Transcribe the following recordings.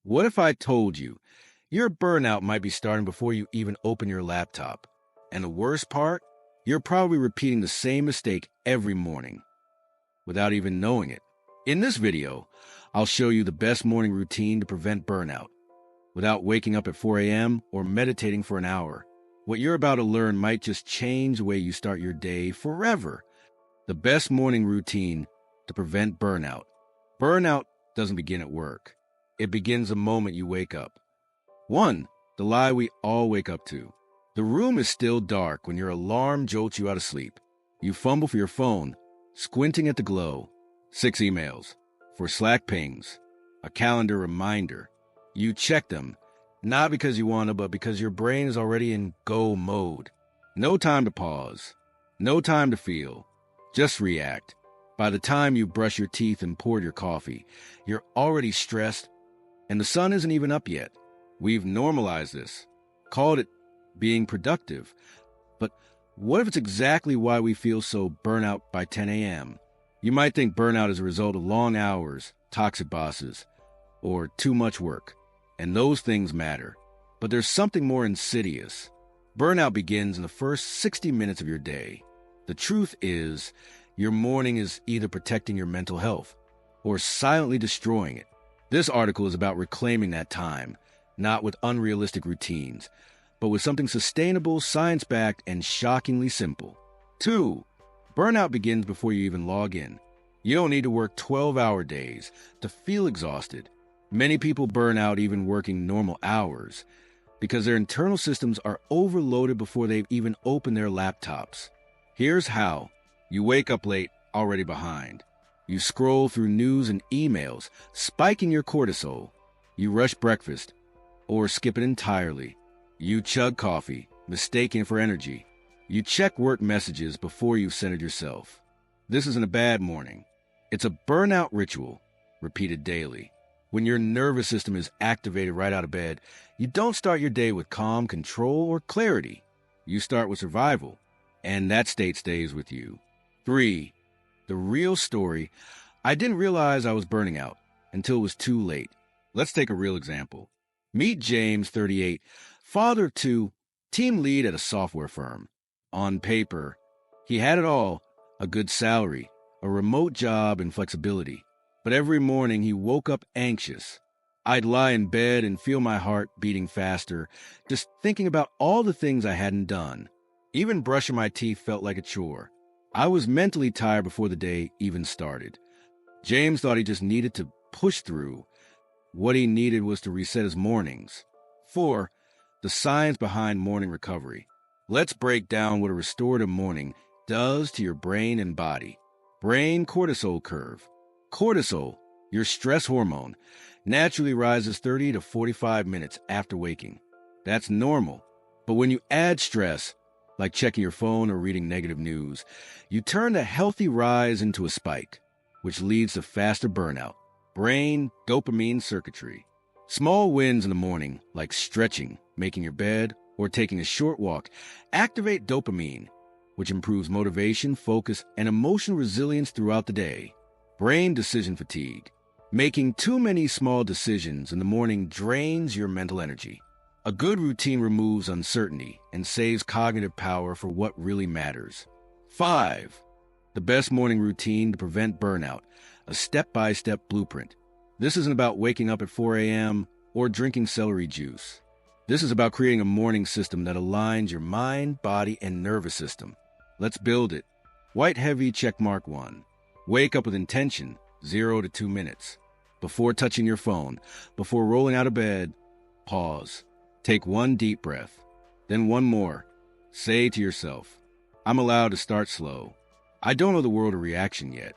What if I told you your burnout might be starting before you even open your laptop? And the worst part, you're probably repeating the same mistake every morning without even knowing it. In this video, I'll show you the best morning routine to prevent burnout without waking up at 4 a.m. or meditating for an hour. What you're about to learn might just change the way you start your day forever. The best morning routine to prevent burnout. Burnout doesn't begin at work. It begins the moment you wake up. 1. The lie we all wake up to. The room is still dark when your alarm jolts you out of sleep. You fumble for your phone, squinting at the glow. 6 emails, 4 Slack pings, a calendar reminder. You check them, not because you want to, but because your brain is already in go mode. No time to pause, no time to feel, just react. By the time you brush your teeth and pour your coffee, you're already stressed, and the sun isn't even up yet. We've normalized this, called it being productive. But what if it's exactly why we feel so burnout by 10 a.m.? You might think burnout is a result of long hours, toxic bosses, or too much work. And those things matter. But there's something more insidious. Burnout begins in the first 60 minutes of your day. The truth is, your morning is either protecting your mental health or silently destroying it. This article is about reclaiming that time, not with unrealistic routines, but with something sustainable, science-backed, and shockingly simple. 2. Burnout begins before you even log in. You don't need to work 12-hour days to feel exhausted. Many people burn out even working normal hours because their internal systems are overloaded before they've even opened their laptops. Here's how. You wake up late, already behind. You scroll through news and emails, spiking your cortisol. You rush breakfast, or skip it entirely. You chug coffee, mistaking it for energy. You check work messages before you've centered yourself. This isn't a bad morning. It's a burnout ritual, repeated daily. When your nervous system is activated right out of bed, you don't start your day with calm, control, or clarity. You start with survival, and that state stays with you. 3. The real story. I didn't realize I was burning out until it was too late. Let's take a real example. Meet James, 38, father of 2, team lead at a software firm. On paper, he had it all, a good salary, a remote job, and flexibility. But every morning he woke up anxious. I'd lie in bed and feel my heart beating faster, just thinking about all the things I hadn't done. Even brushing my teeth felt like a chore. I was mentally tired before the day even started. James thought he just needed to push through. What he needed was to reset his mornings. 4. The science behind morning recovery. Let's break down what a restorative morning does to your brain and body. Brain cortisol curve. Cortisol, your stress hormone, naturally rises 30 to 45 minutes after waking. That's normal. But when you add stress, like checking your phone or reading negative news, you turn the healthy rise into a spike, which leads to faster burnout. Brain dopamine circuitry. Small wins in the morning, like stretching, making your bed, or taking a short walk, activate dopamine, which improves motivation, focus, and emotional resilience throughout the day. Brain decision fatigue. Making too many small decisions in the morning drains your mental energy. A good routine removes uncertainty and saves cognitive power for what really matters. 5. The best morning routine to prevent burnout. A step-by-step blueprint. This isn't about waking up at 4 a.m. or drinking celery juice. This is about creating a morning system that aligns your mind, body, and nervous system. Let's build it. White heavy checkmark 1. Wake up with intention, 0 to 2 minutes. Before touching your phone, before rolling out of bed, pause. Take 1 deep breath, then 1 more. Say to yourself, I'm allowed to start slow. I don't owe the world a reaction yet.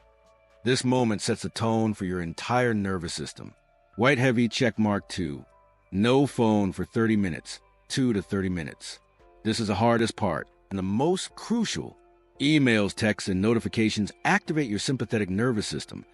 This moment sets the tone for your entire nervous system. White heavy checkmark 2. No phone for 30 minutes, 2 to 30 minutes. This is the hardest part and the most crucial. Emails, texts, and notifications activate your sympathetic nervous system,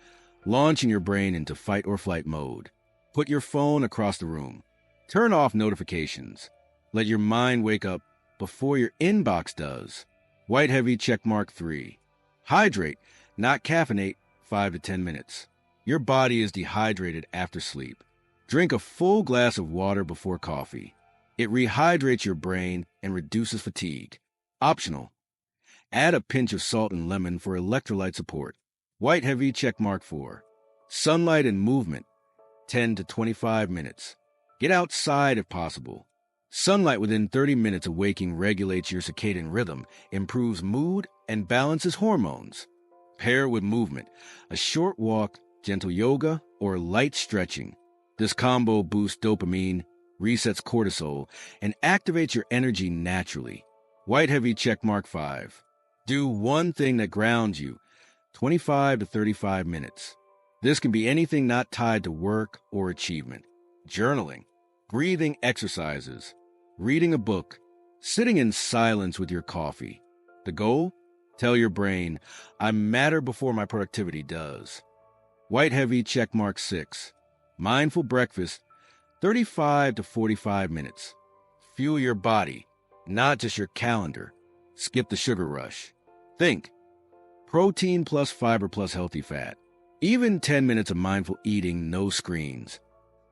launching your brain into fight or flight mode. Put your phone across the room. Turn off notifications. Let your mind wake up before your inbox does. White heavy checkmark 3. Hydrate, not caffeinate, 5 to 10 minutes. Your body is dehydrated after sleep. Drink a full glass of water before coffee. It rehydrates your brain and reduces fatigue. Optional. Add a pinch of salt and lemon for electrolyte support. White heavy checkmark 4. Sunlight and movement, 10 to 25 minutes. Get outside if possible. Sunlight within 30 minutes of waking regulates your circadian rhythm, improves mood, and balances hormones. Pair with movement, a short walk, gentle yoga, or light stretching. This combo boosts dopamine, resets cortisol, and activates your energy naturally. White heavy checkmark 5. Do one thing that grounds you, 25 to 35 minutes. This can be anything not tied to work or achievement. Journaling, breathing exercises, reading a book, sitting in silence with your coffee. The goal? Tell your brain, I matter before my productivity does. White heavy checkmark 6. Mindful breakfast, 35 to 45 minutes. Fuel your body, not just your calendar. Skip the sugar rush. Think. Protein plus fiber plus healthy fat. Even 10 minutes of mindful eating, no screens,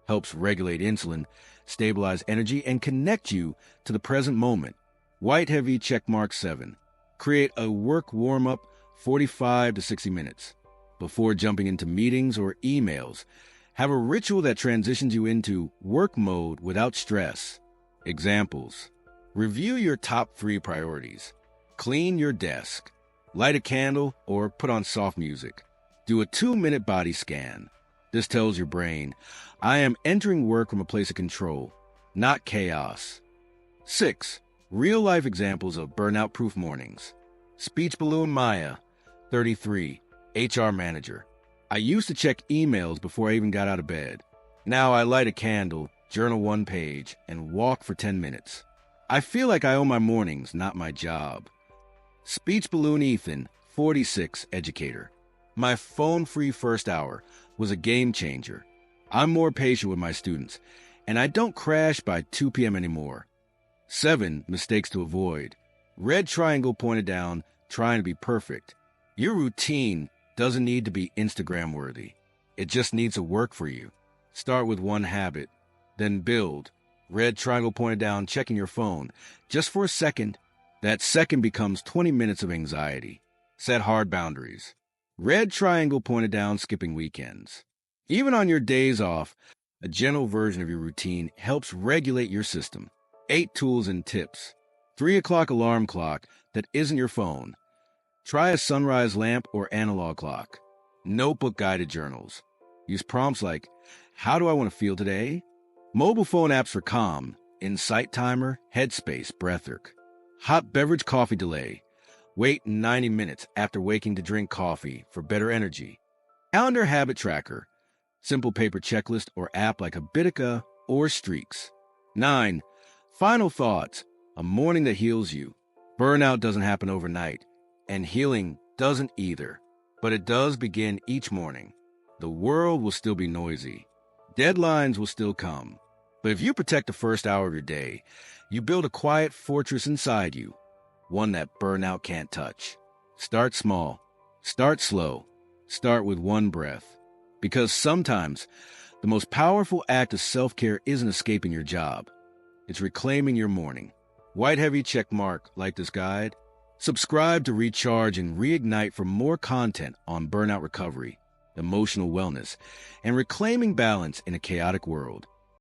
helps regulate insulin, stabilize energy, and connect you to the present moment. White heavy checkmark 7. Create a work warm-up, 45 to 60 minutes. Before jumping into meetings or emails, have a ritual that transitions you into work mode without stress. Examples. Review your top 3 priorities. Clean your desk. Light a candle or put on soft music. Do a 2-minute body scan. This tells your brain, I am entering work from a place of control, not chaos. 6. Real-life examples of burnout-proof mornings. Speech balloon Maya, 33, HR manager. I used to check emails before I even got out of bed. Now I light a candle, journal 1 page, and walk for 10 minutes. I feel like I own my mornings, not my job. Speech balloon Ethan, 46, educator. My phone-free first hour was a game changer. I'm more patient with my students, and I don't crash by 2 p.m. anymore. 7 mistakes to avoid. Red triangle pointed down, trying to be perfect. Your routine doesn't need to be Instagram-worthy. It just needs to work for you. Start with 1 habit, then build. Red triangle pointed down, checking your phone. Just for a second. That second becomes 20 minutes of anxiety. Set hard boundaries. Red triangle pointed down, skipping weekends. Even on your days off, a gentle version of your routine helps regulate your system. 8 tools and tips. 3 o'clock alarm clock that isn't your phone. Try a sunrise lamp or analog clock. Notebook guided journals. Use prompts like, how do I want to feel today? Mobile phone apps for calm. Insight timer, Headspace, Breathwork. Hot beverage coffee delay. Wait 90 minutes after waking to drink coffee for better energy. Calendar habit tracker. Simple paper checklist or app like Habitica or Streaks. 9. Final thoughts. A morning that heals you. Burnout doesn't happen overnight, and healing doesn't either. But it does begin each morning. The world will still be noisy. Deadlines will still come. But if you protect the first hour of your day, you build a quiet fortress inside you. One that burnout can't touch. Start small. Start slow. Start with 1 breath. Because sometimes the most powerful act of self-care isn't escaping your job. It's reclaiming your morning. White heavy check mark, like this guide. Subscribe to Recharge and Reignite for more content on burnout recovery, emotional wellness, and reclaiming balance in a chaotic world.